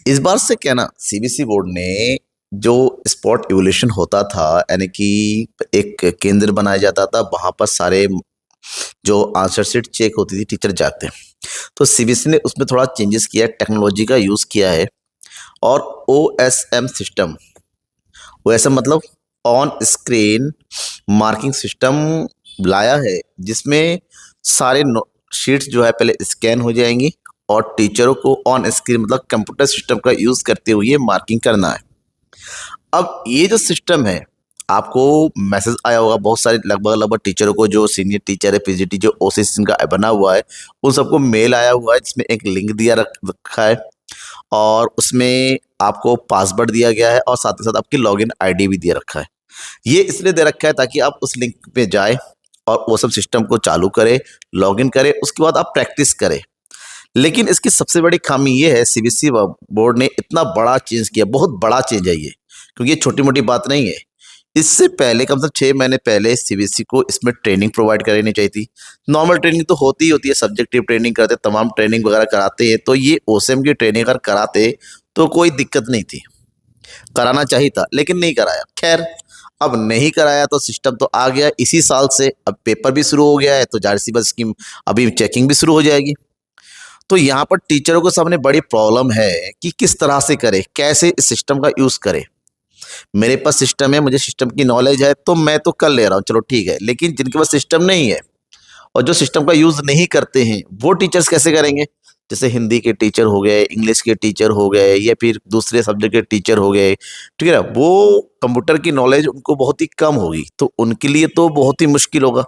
इस बार से क्या ना सीबीएसई बोर्ड ने जो स्पॉट इवोल्यूशन होता था, यानी कि एक केंद्र बनाया जाता था, वहां पर सारे जो आंसर शीट चेक होती थी टीचर जाते, तो सीबीएसई ने उसमें थोड़ा चेंजेस किया है, टेक्नोलॉजी का यूज किया है। और ओएसएम सिस्टम, ओएसएम मतलब ऑन स्क्रीन मार्किंग सिस्टम लाया है, जिसमें सारे शीट्स जो है पहले स्कैन हो जाएंगी और टीचरों को ऑन स्क्रीन मतलब कंप्यूटर सिस्टम का यूज करते हुए मार्किंग करना है। अब ये जो सिस्टम है, आपको मैसेज आया होगा बहुत सारे, लगभग लगभग टीचरों को, जो सीनियर टीचर है, पीजीटी जो ओसीसी जिनका बना हुआ है, उन सबको मेल आया हुआ है जिसमें एक लिंक दिया रखा है और उसमें आपको पासवर्ड दिया गया है और साथ ही साथ आपकी लॉगिन आईडी भी दिया रखा है। ये इसलिए दे रखा है ताकि आप उस लिंक पे जाए और वो सब सिस्टम को चालू करें, लॉगिन करें, उसके बाद आप प्रैक्टिस करें। लेकिन इसकी सबसे बड़ी खामी ये है, सीबीएसई बोर्ड ने इतना बड़ा चेंज किया, बहुत बड़ा चेंज है ये, क्योंकि ये छोटी मोटी बात नहीं है। इससे पहले कम से कम 6 महीने पहले सीबीएसई को इसमें ट्रेनिंग प्रोवाइड करनी चाहिए थी। नॉर्मल ट्रेनिंग तो होती ही होती है, सब्जेक्टिव ट्रेनिंग करते, तमाम ट्रेनिंग वगैरह कराते हैं, तो ये ओसेम की ट्रेनिंग अगर कराते तो कोई दिक्कत नहीं थी, कराना चाहिए था, लेकिन नहीं कराया। खैर, अब नहीं कराया तो सिस्टम तो आ गया इसी साल से, अब पेपर भी शुरू हो गया है, तो जाहिर सी बात इसकी अभी चेकिंग भी शुरू हो जाएगी। तो यहाँ पर टीचरों के सामने बड़ी प्रॉब्लम है कि किस तरह से करें, कैसे इस सिस्टम का यूज़ करें। मेरे पास सिस्टम है, मुझे सिस्टम की नॉलेज है, तो मैं तो कर ले रहा हूँ, चलो ठीक है, लेकिन जिनके पास सिस्टम नहीं है और जो सिस्टम का यूज़ नहीं करते हैं, वो टीचर्स कैसे करेंगे। जैसे हिंदी के टीचर हो गए, इंग्लिश के टीचर हो गए, या फिर दूसरे सब्जेक्ट के टीचर हो गए, ठीक है ना, वो कंप्यूटर की नॉलेज उनको बहुत ही कम होगी, तो उनके लिए तो बहुत ही मुश्किल होगा।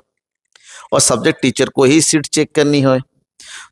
और सब्जेक्ट टीचर को ही सीट चेक करनी है,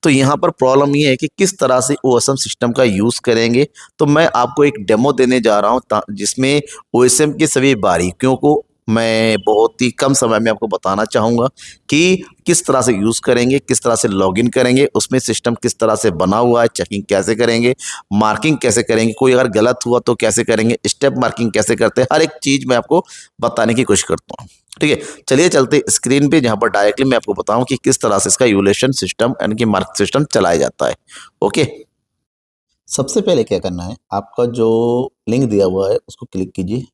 तो यहाँ पर प्रॉब्लम ये है कि किस तरह से ओएसएम सिस्टम का यूज़ करेंगे। तो मैं आपको एक डेमो देने जा रहा हूँ जिसमें ओएसएम की सभी बारीकियों को मैं बहुत ही कम समय में आपको बताना चाहूँगा कि किस तरह से यूज़ करेंगे, किस तरह से लॉगिन करेंगे, उसमें सिस्टम किस तरह से बना हुआ है, चेकिंग कैसे करेंगे, मार्किंग कैसे करेंगे, कोई अगर गलत हुआ तो कैसे करेंगे, स्टेप मार्किंग कैसे करते हैं, हर एक चीज़ मैं आपको बताने की कोशिश करता हूँ। ठीक है, चलिए चलते स्क्रीन पे, जहाँ पर डायरेक्टली मैं आपको बताऊं कि किस तरह से इसका इवोल्यूशन सिस्टम यानी कि मार्क सिस्टम चलाया जाता है। ओके, सबसे पहले क्या करना है, आपका जो लिंक दिया हुआ है उसको क्लिक कीजिए।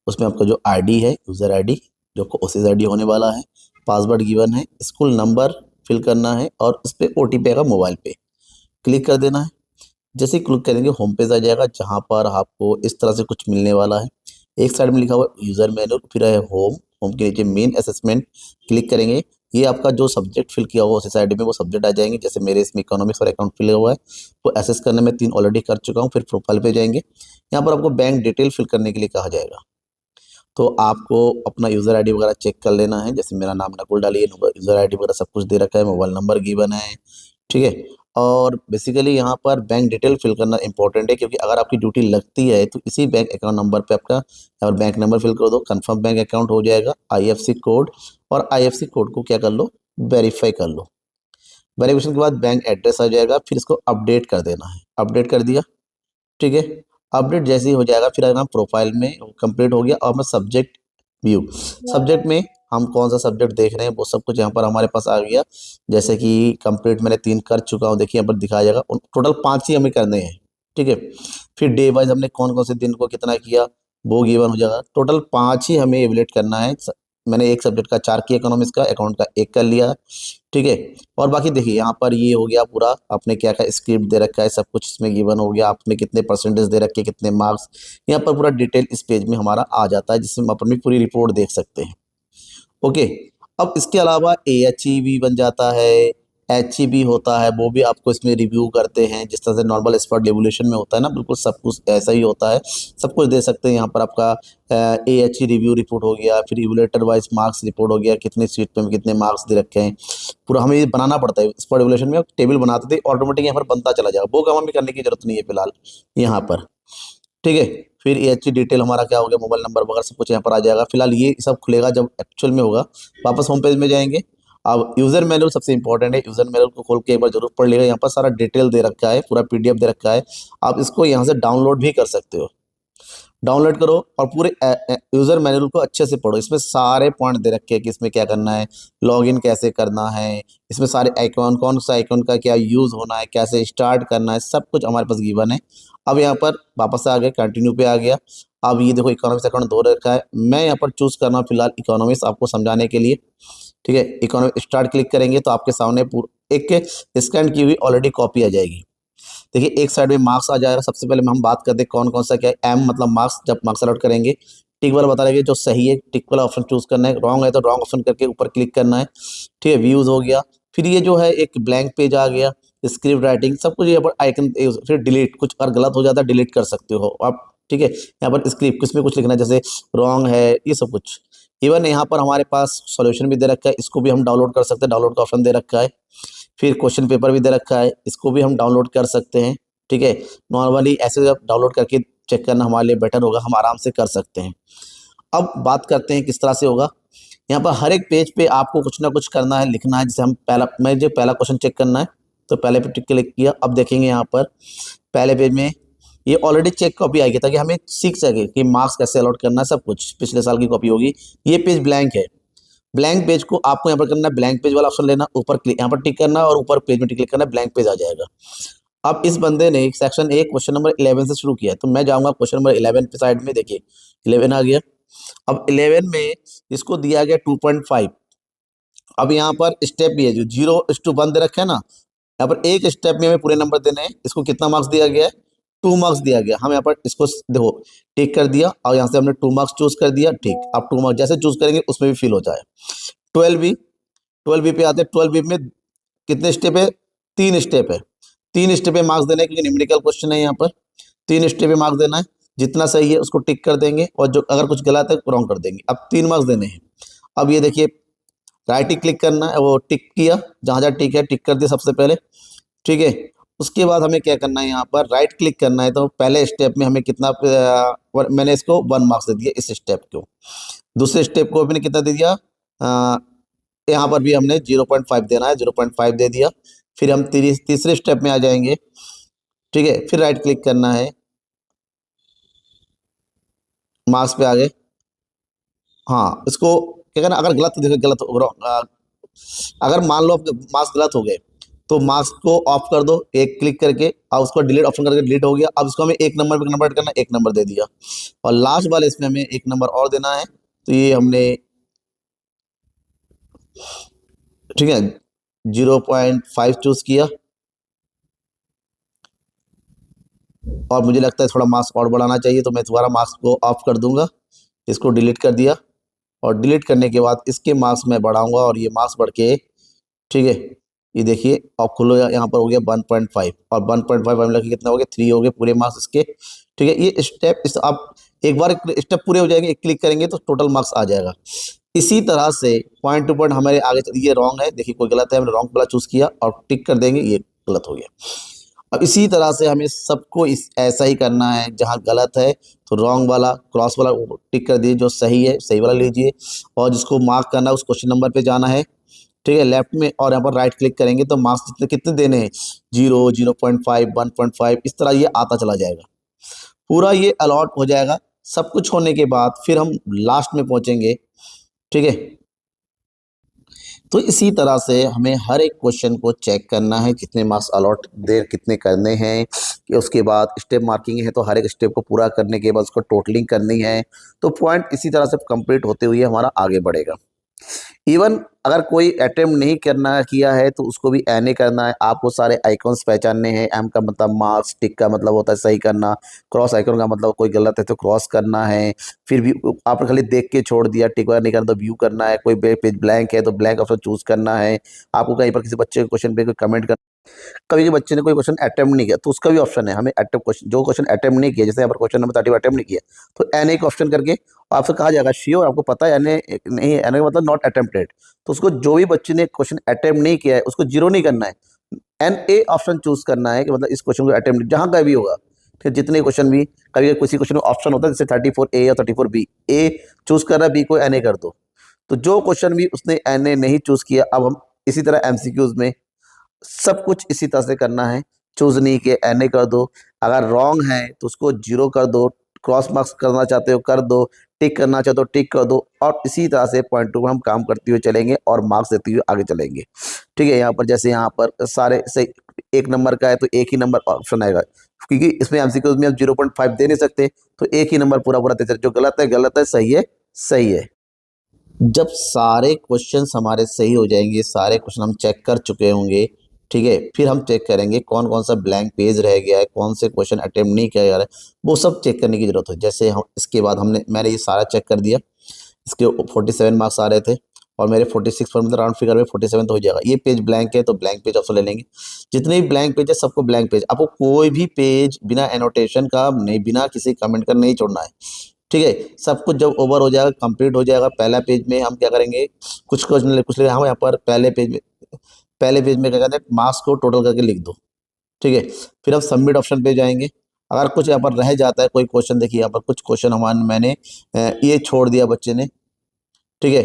उसमें आपका जो आईडी है, यूज़र आईडी, जो ओसीस आईडी होने वाला है, पासवर्ड गिवन है, स्कूल नंबर फिल करना है और उस पर ओटीपी आएगा, मोबाइल पे क्लिक कर देना है। जैसे ही क्लिक करेंगे होम पेज आ जाएगा, जहाँ पर आपको इस तरह से कुछ मिलने वाला है। एक साइड में लिखा हुआ यूज़र मैनुअल, फिर है होम, होम के नीचे मेन असेसमेंट क्लिक करेंगे। ये आपका जो सब्जेक्ट फिल किया हुआ उसी साइड में वो सब्जेक्ट आ जाएंगे। जैसे मेरे इसमें इकोनॉमिक्स और अकाउंट फिल हुआ है, तो एसेस करने में 3 ऑलरेडी कर चुका हूँ। फिर प्रोफाइल पे जाएंगे, यहाँ पर आपको बैंक डिटेल फिल करने के लिए कहा जाएगा। तो आपको अपना यूज़र आईडी वगैरह चेक कर लेना है। जैसे मेरा नाम नकुल डालिए, यूज़र आईडी वगैरह सब कुछ दे रखा है, मोबाइल नंबर गिवन है, ठीक है। और बेसिकली यहाँ पर बैंक डिटेल फिल करना इंपॉर्टेंट है, क्योंकि अगर आपकी ड्यूटी लगती है तो इसी बैंक अकाउंट नंबर पे आपका और बैंक नंबर फिल कर दो, कंफर्म बैंक अकाउंट हो जाएगा। आईएफसी कोड, और आईएफसी कोड को क्या कर लो, वेरीफाई कर लो। वेरिफिकेशन के बाद बैंक एड्रेस आ जाएगा, फिर इसको अपडेट कर देना है। अपडेट कर दिया, ठीक है। अपडेट जैसे ही हो जाएगा, फिर अगर हम प्रोफाइल में कंप्लीट हो गया और मैं सब्जेक्ट व्यू, सब्जेक्ट में हम कौन सा सब्जेक्ट देख रहे हैं वो सब कुछ यहाँ पर हमारे पास आ गया। जैसे कि कंप्लीट मैंने 3 कर चुका हूँ, देखिए यहाँ पर दिखाया जाएगा। टोटल 5 ही हमें करने हैं, ठीक है। फिर डे वाइज हमने कौन कौन से दिन को कितना किया वो गिवन हो जाएगा। टोटल 5 ही हमें एवलेट करना है। मैंने एक सब्जेक्ट का 4 किया, इकोनॉमिक्स का, अकाउंट का 1 कर लिया, ठीक है। और बाकी देखिए यहाँ पर ये हो गया पूरा, आपने क्या क्या स्क्रिप्ट दे रखा है, सब कुछ इसमें गिवन हो गया। आपने कितने परसेंटेज दे रखे, कितने मार्क्स, यहाँ पर पूरा डिटेल इस पेज में हमारा आ जाता है, जिससे हम अपनी पूरी रिपोर्ट देख सकते हैं। ओके, अब इसके अलावा AHE भी बन जाता है, HE भी होता है, वो भी आपको इसमें रिव्यू करते हैं, जिस तरह से नॉर्मल एक्सपर्ट डेवोल्यूशन में होता है ना, बिल्कुल सब कुछ ऐसा ही होता है, सब कुछ दे सकते हैं। यहाँ पर आपका AHE रिव्यू रिपोर्ट हो गया, फिर इवोलेटर वाइज मार्क्स रिपोर्ट हो गया, कितने सीट पे कितने मार्क्स दे रखे हैं, पूरा हमें ये बनाना पड़ता है। एक्सपर्ट डेवोल्यूशन में टेबल बनाते थे, ऑटोमेटिक यहाँ पर बनता चला जाएगा, वो काम हमें करने की जरूरत नहीं है फिलहाल यहाँ पर, ठीक है। फिर AHE डिटेल हमारा क्या हो गया, मोबाइल नंबर वगैरह सब कुछ यहाँ पर आ जाएगा। फिलहाल ये सब खुलेगा जब एक्चुअल में होगा। वापस होम पेज में जाएंगे। अब यूजर मैनुअल सबसे इंपॉर्टेंट है, यूजर मैनुअल को खोल के एक बार जरूर पढ़ लेगा। यहाँ पर सारा डिटेल दे रखा है, पूरा PDF दे रखा है, आप इसको यहाँ से डाउनलोड भी कर सकते हो। डाउनलोड करो और पूरे यूजर मैनुअल को अच्छे से पढ़ो। इसमें सारे पॉइंट दे रखे हैं कि इसमें क्या करना है, लॉगिन कैसे करना है, इसमें सारे आइकॉन, कौन सा आइकॉन का क्या यूज होना है, कैसे स्टार्ट करना है, सब कुछ हमारे पास गिवन है। अब यहाँ पर वापस आ गए, कंटिन्यू पे आ गया। अब ये देखो इकोनॉमिक्स अकाउंट दो रखा है, मैं यहाँ पर चूज करना हूँ फिलहाल इकोनॉमिक्स आपको समझाने के लिए। ठीक है, इकोनॉमिक स्टार्ट क्लिक करेंगे तो आपके सामने एक स्कैन की हुई ऑलरेडी कॉपी आ जाएगी। देखिए एक साइड में मार्क्स आ जाएगा। सबसे पहले हम बात करते हैं कौन कौन सा क्या है। एम मतलब मार्क्स, जब मार्क्स अलॉट करेंगे टिक वाला बता देंगे जो सही है, टिक वाला ऑप्शन चूज करना है, रॉन्ग है तो रॉन्ग ऑप्शन करके ऊपर क्लिक करना है। ठीक है, व्यूज हो गया। फिर ये जो है एक ब्लैंक पेज आ गया, स्क्रिप्ट राइटिंग, सब कुछ यहाँ पर आइकन। फिर डिलीट, कुछ अगर गलत हो जाता है डिलीट कर सकते हो आप। ठीक है, यहाँ पर स्क्रिप्ट किसमें कुछ लिखना है जैसे रॉन्ग है, ये सब कुछ। इवन यहाँ पर हमारे पास सॉल्यूशन भी दे रखा है, इसको भी हम डाउनलोड कर सकते हैं, डाउनलोड का ऑप्शन दे रखा है। फिर क्वेश्चन पेपर भी दे रखा है, इसको भी हम डाउनलोड कर सकते हैं। ठीक है, नॉर्मली ऐसे जब डाउनलोड करके चेक करना हमारे लिए बेटर होगा, हम आराम से कर सकते हैं। अब बात करते हैं किस तरह से होगा। यहाँ पर हर एक पेज पे आपको कुछ ना कुछ करना है, लिखना है। जैसे हम मैं जो पहला क्वेश्चन चेक करना है तो पहले पे टिक क्लिक किया। अब देखेंगे यहाँ पर पहले पेज में ये ऑलरेडी चेक कॉपी आएगी, ताकि हमें सीख सके कि मार्क्स कैसे अलॉट करना है, सब कुछ पिछले साल की कॉपी होगी। ये पेज ब्लैंक है, ब्लैंक पेज को आपको यहाँ पर करना है, ब्लैंक पेज वाला ऑप्शन लेना, ऊपर क्लिक यहाँ पर टिक करना और ऊपर पेज में टिक क्लिक करना, ब्लैंक पेज आ जाएगा। अब इस बंदे ने सेक्शन 1 क्वेश्चन नंबर 11 से शुरू किया है, तो मैं जाऊंगा क्वेश्चन नंबर 11 पे साइड में। देखिए 11 आ गया। अब 11 में इसको दिया गया 2.5। अब यहाँ पर स्टेप भी है, जो 0:1 दे रखे है ना, यहाँ पर एक स्टेप में हमें पूरे नंबर देने हैं। इसको कितना मार्क्स दिया गया है, 2 मार्क्स दिया गया। हम यहाँ पर इसको देखो टिक कर दिया और यहाँ से हमने 2 मार्क्स चूज कर दिया। ठीक, अब 2 मार्क्स जैसे चूज करेंगे उसमें भी फिल हो जाए। 12 बी, 12 बी पे आते हैं। 12 बी में कितने स्टेप है, 3 स्टेप है। 3 स्टेप पे मार्क्स देना है, क्योंकि न्यूमेरिकल क्वेश्चन है। यहाँ पर 3 स्टेप पे मार्क्स देना है, जितना सही है उसको टिक कर देंगे और जो अगर कुछ गलत है रॉन्ग कर देंगे। अब 3 मार्क्स देने हैं। अब ये देखिए राइट ही क्लिक करना है, वो टिक किया, जहां जहां टिक है टिक कर दिया सबसे पहले। ठीक है, उसके बाद हमें क्या करना है, यहाँ पर राइट क्लिक करना है। तो पहले स्टेप में हमें कितना मैंने इसको 1 मार्क्स दे दिया इस स्टेप को। दूसरे स्टेप को मैंने कितना दे दिया, यहाँ पर भी हमने 0.5 देना है, 0.5 दे दिया। फिर हम तीसरे स्टेप में आ जाएंगे। ठीक है, फिर राइट क्लिक करना है, मार्क्स पे आ गए। हाँ, इसको क्या करना, अगर गलत देखो गलत अगर मान लो मार्क्स गलत हो गए तो मार्क्स को ऑफ कर दो एक क्लिक करके, और उसको डिलीट ऑप्शन करके डिलीट हो गया। अब इसको हमें एक नंबर पे कन्वर्ट करना है, 1 नंबर दे दिया। और लास्ट वाले इसमें हमें 1 नंबर और देना है, तो ये हमने ठीक है 0.5 चूज किया। और मुझे लगता है थोड़ा मार्क्स और बढ़ाना चाहिए, तो मैं दोबारा मार्क्स को ऑफ कर दूंगा, इसको डिलीट कर दिया। और डिलीट करने के बाद इसके मार्क्स मैं बढ़ाऊंगा और ये मार्क्स बढ़ के ठीक है, ये देखिए और खुलो यहाँ पर हो गया 1.5 और 1.5 हम लगे कितना हो गया 3 हो गए पूरे मार्क्स इसके। ठीक है, ये स्टेप इस आप एक बार स्टेप पूरे हो जाएंगे, एक क्लिक करेंगे तो टोटल मार्क्स आ जाएगा। इसी तरह से पॉइंट टू पॉइंट हमारे आगे ये रॉन्ग है, देखिए कोई गलत है, हमने रॉन्ग वाला चूज किया और टिक कर देंगे, ये गलत हो गया। अब इसी तरह से हमें सबको ऐसा ही करना है, जहाँ गलत है तो रॉन्ग वाला क्रॉस वाला टिक कर दीजिए, जो सही है सही वाला लीजिए। और जिसको मार्क करना है उस क्वेश्चन नंबर पे जाना है। ठीक है, लेफ्ट में, और यहाँ पर राइट क्लिक करेंगे तो मार्क्स जितने कितने देने हैं 0, 0.5, 1.5, इस तरह ये आता चला जाएगा। पूरा ये अलॉट हो जाएगा। सब कुछ होने के बाद फिर हम लास्ट में पहुंचेंगे। ठीक है, तो इसी तरह से हमें हर एक क्वेश्चन को चेक करना है, कितने मार्क्स अलॉट दे कितने करने हैं। कि उसके बाद स्टेप मार्किंग है, तो हर एक स्टेप को पूरा करने के बाद उसको टोटलिंग करनी है। तो पॉइंट इसी तरह से कंप्लीट होते हुए हमारा आगे बढ़ेगा। इवन अगर कोई अटेम्प्ट नहीं करना किया है तो उसको भी एन ए करना है। आपको सारे आइकॉन्स पहचानने हैं। एम का मतलब मार्क्स, टिक का मतलब होता है सही करना, क्रॉस आइकॉन का मतलब कोई गलत है तो क्रॉस करना है। फिर भी आपने खाली देख के छोड़ दिया, टिक वगैरह नहीं करना तो व्यू करना है। कोई पेज ब्लैंक है तो ब्लैंक ऑप्शन चूज करना है। आपको कहीं पर किसी बच्चे के क्वेश्चन पे कोई कमेंट करना, कभी के बच्चे ने कोई क्वेश्चन अटेम्प्ट नहीं किया तो उसका भी ऑप्शन है। हमें अटेम्प्ट क्वेश्चन, जो क्वेश्चन अटेम्प्ट नहीं किया, जैसे यहाँ पर क्वेश्चन नंबर 30 अटेम्प्ट नहीं किया तो एन ए का ऑप्शन करके आपसे कहा जाएगा श्योर आपको पता है एन ए नहीं है, एन ए का मतलब नॉट अटेम्प्टेड। तो उसको जो भी बच्चे ने क्वेश्चन अटेम्प्ट नहीं किया है उसको 0 नहीं करना है, एन ए ऑप्शन चूज करना है कि मतलब इस क्वेश्चन को अटेम्प्ट जहां का भी होगा। फिर जितने क्वेश्चन भी, कभी किसी क्वेश्चन में ऑप्शन होता है जैसे 34A या 34B, ए चूज कर रहा है, बी को एन ए कर दो। तो जो क्वेश्चन भी उसने एन ए नहीं चूज किया, अब हम इसी तरह एमसीक्यूज में सब कुछ इसी तरह से करना है। चूज नहीं किया एन ए कर दो, अगर रॉन्ग है तो उसको 0 कर दो, क्रॉस मार्क्स करना चाहते हो कर दो, टिक करना चाहते हो टिक कर दो, और इसी तरह से पॉइंट टू हम काम करते हुए चलेंगे और मार्क्स देते हुए आगे चलेंगे। ठीक है, यहाँ पर जैसे यहाँ पर सारे सही 1 नंबर का है तो एक ही नंबर ऑप्शन आएगा, क्योंकि इसमें एमसीक्यूज में आप 0.5 दे नहीं सकते, तो एक ही नंबर पूरा पूरा दे सकते, जो गलत है गलत है, सही है सही है। जब सारे क्वेश्चंस हमारे सही हो जाएंगे, सारे क्वेश्चन हम चेक कर चुके होंगे, ठीक है, फिर हम चेक करेंगे कौन कौन सा ब्लैंक पेज रह गया है, कौन से क्वेश्चन अटेम्प्ट नहीं किया जा रहा है, वो सब चेक करने की जरूरत है। जैसे हम इसके बाद मैंने ये सारा चेक कर दिया, इसके 47 मार्क्स आ रहे थे और मेरे 46 पर, मतलब राउंड फिगर में 47 तो हो जाएगा। ये पेज ब्लैंक है तो ब्लैंक पेज ऑप्शन ले लेंगे। जितने भी ब्लैंक पेज है सबको ब्लैंक पेज, आपको कोई भी पेज बिना एनोटेशन का नहीं, बिना किसी कमेंट का नहीं छोड़ना है। ठीक है, सब कुछ जब ओवर हो जाएगा, कंप्लीट हो जाएगा, पहला पेज में हम क्या करेंगे, कुछ क्वेश्चन कुछ हम यहाँ पर पहले पेज में क्या करते हैं, मार्क्स को टोटल करके लिख दो। ठीक है, फिर हम सबमिट ऑप्शन पे जाएंगे। अगर कुछ यहाँ पर रह जाता है कोई क्वेश्चन, देखिए यहाँ पर कुछ क्वेश्चन मैंने ये छोड़ दिया बच्चे ने। ठीक है,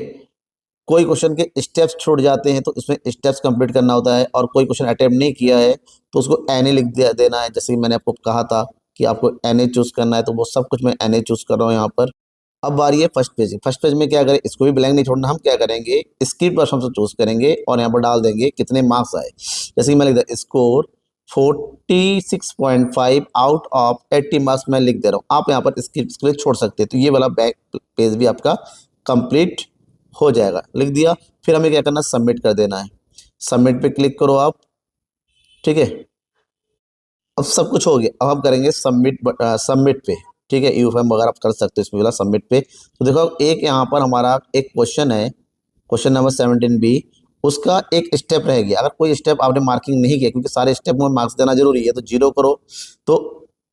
कोई क्वेश्चन के स्टेप्स छूट जाते हैं तो इसमें स्टेप्स कंप्लीट करना होता है, और कोई क्वेश्चन अटेम्प्ट नहीं किया है तो उसको एनए लिख देना है। जैसे कि मैंने आपको कहा था कि आपको एनए चूज करना है, तो वो सब कुछ मैं एनए चूज कर रहा हूँ यहाँ पर। अब बारी है फर्स्ट पेज। फर्स्ट पेज में क्या करें, इसको भी ब्लैंक नहीं छोड़ना, हम क्या करेंगे, स्क्रिप्ट पर हम चूज करेंगे और यहाँ पर डाल देंगे कितने मार्क्स आए। जैसे कि मैं लिख दिया स्कोर 46.5 आउट ऑफ 80 मार्क्स मैं लिख दे रहा हूँ। आप यहाँ पर स्क्रिप्ट छोड़ सकते हैं, तो ये वाला बैक पेज भी आपका कंप्लीट हो जाएगा। लिख दिया, फिर हमें क्या करना, सबमिट कर देना है। सबमिट पे क्लिक करो आप। ठीक है, अब सब कुछ हो गया, अब हम करेंगे सबमिट पे। ठीक है, यूफएम वगैरह आप कर सकते हो इसमें वाला सबमिट पे। तो देखो एक यहाँ पर हमारा एक क्वेश्चन है, क्वेश्चन नंबर 17B, उसका एक स्टेप रह गया। अगर कोई स्टेप आपने मार्किंग नहीं किया, क्योंकि सारे स्टेप में मार्क्स देना जरूरी है, तो 0 करो, तो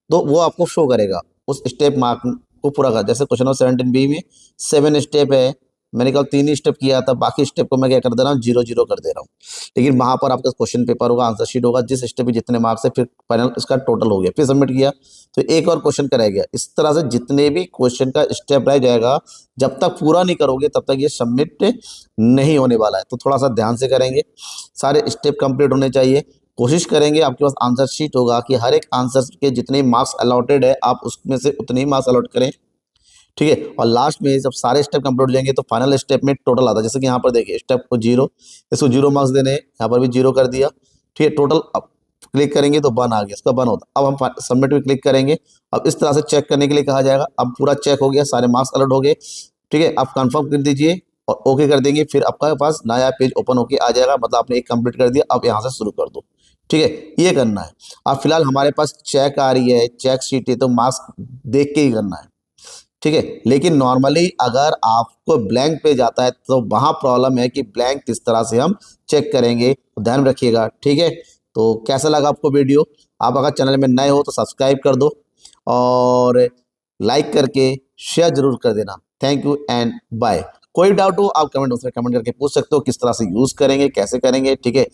वो आपको शो करेगा उस स्टेप मार्क को पूरा कर। जैसे क्वेश्चन नंबर 17B में 7 स्टेप है, मैंने कल 3 ही स्टेप किया था, बाकी स्टेप को मैं क्या कर दे रहा हूँ, 0 कर दे रहा हूँ। लेकिन वहां पर आपका क्वेश्चन पेपर होगा, आंसर शीट होगा, जिस स्टेप पे जितने मार्क्स है, फिर फाइनल इसका टोटल हो गया, फिर सबमिट किया तो एक और क्वेश्चन का रह गया। इस तरह से जितने भी क्वेश्चन का स्टेप रह जाएगा, जब तक पूरा नहीं करोगे तब तक ये सबमिट नहीं होने वाला है। तो थोड़ा सा ध्यान से करेंगे, सारे स्टेप कंप्लीट होने चाहिए। कोशिश करेंगे आपके पास आंसर शीट होगा कि हर एक आंसर के जितने मार्क्स अलॉटेड है आप उसमें से उतने ही मार्क्स अलॉट करें। ठीक है, और लास्ट में जब सारे स्टेप कंप्लीट हो जाएंगे तो फाइनल स्टेप में टोटल आता है। जैसे कि यहाँ पर देखिए स्टेप को 0, इसको 0 मार्क्स देने, यहाँ पर भी 0 कर दिया। ठीक है, टोटल अब क्लिक करेंगे तो 1 आ गया, इसका 1 होता। अब हम सबमिट में क्लिक करेंगे। अब इस तरह से चेक करने के लिए कहा जाएगा। अब पूरा चेक हो गया, सारे मार्क्स अलर्ट हो गए। ठीक है, आप कंफर्म कर दीजिए और ओके कर देंगे, फिर आपका पास नया पेज ओपन होके आ जाएगा, मतलब आपने एक कंप्लीट कर दिया, अब यहाँ से शुरू कर दो। ठीक है, ये करना है। अब फिलहाल हमारे पास चेक आ रही है, चेक शीट है, तो मार्क्स देख के ही करना है। ठीक है, लेकिन नॉर्मली अगर आपको ब्लैंक पेज आता है तो वहां प्रॉब्लम है कि ब्लैंक किस तरह से हम चेक करेंगे, तो ध्यान रखिएगा। ठीक है, तो कैसा लगा आपको वीडियो? आप अगर चैनल में नए हो तो सब्सक्राइब कर दो और लाइक करके शेयर जरूर कर देना। Thank you and bye. कोई डाउट हो आप कमेंट बॉक्स में कमेंट करके पूछ सकते हो, किस तरह से यूज करेंगे, कैसे करेंगे। ठीक है,